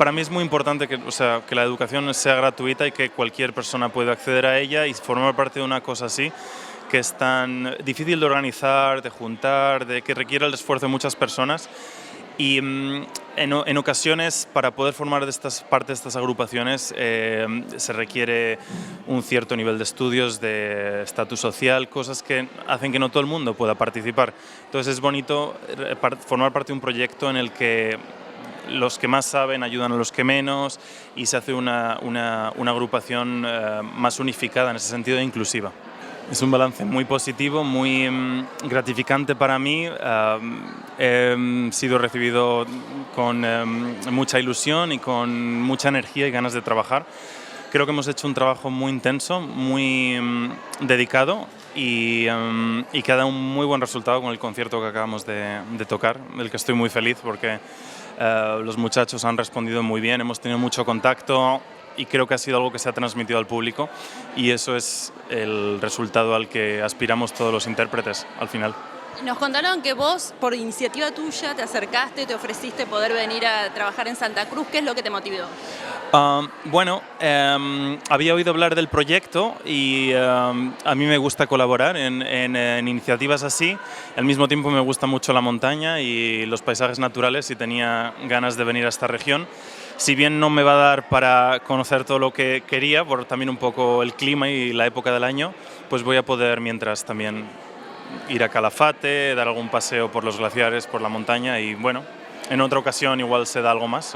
para mí es muy importante que, o sea, que la educación sea gratuita y que cualquier persona pueda acceder a ella, y formar parte de una cosa así, que es tan difícil de organizar, de juntar, de que requiere el esfuerzo de muchas personas. Y en ocasiones, para poder formar parte de estas agrupaciones, se requiere un cierto nivel de estudios, de estatus social, cosas que hacen que no todo el mundo pueda participar. Entonces es bonito formar parte de un proyecto en el que los que más saben ayudan a los que menos, y se hace una agrupación más unificada en ese sentido, e inclusiva. Es un balance muy positivo, muy gratificante para mí. He sido recibido con mucha ilusión y con mucha energía y ganas de trabajar. Creo que hemos hecho un trabajo muy intenso, muy dedicado, y que ha dado un muy buen resultado con el concierto que acabamos de tocar, del que estoy muy feliz porque los muchachos han respondido muy bien, hemos tenido mucho contacto y creo que ha sido algo que se ha transmitido al público, y eso es el resultado al que aspiramos todos los intérpretes al final. Nos contaron que vos, por iniciativa tuya, te acercaste, te ofreciste poder venir a trabajar en Santa Cruz. ¿Qué es lo que te motivó? Bueno, había oído hablar del proyecto y a mí me gusta colaborar en iniciativas así. Al mismo tiempo me gusta mucho la montaña y los paisajes naturales, y tenía ganas de venir a esta región. Si bien no me va a dar para conocer todo lo que quería, por también un poco el clima y la época del año, pues voy a poder mientras también ir a Calafate, dar algún paseo por los glaciares, por la montaña, y bueno, en otra ocasión igual se da algo más.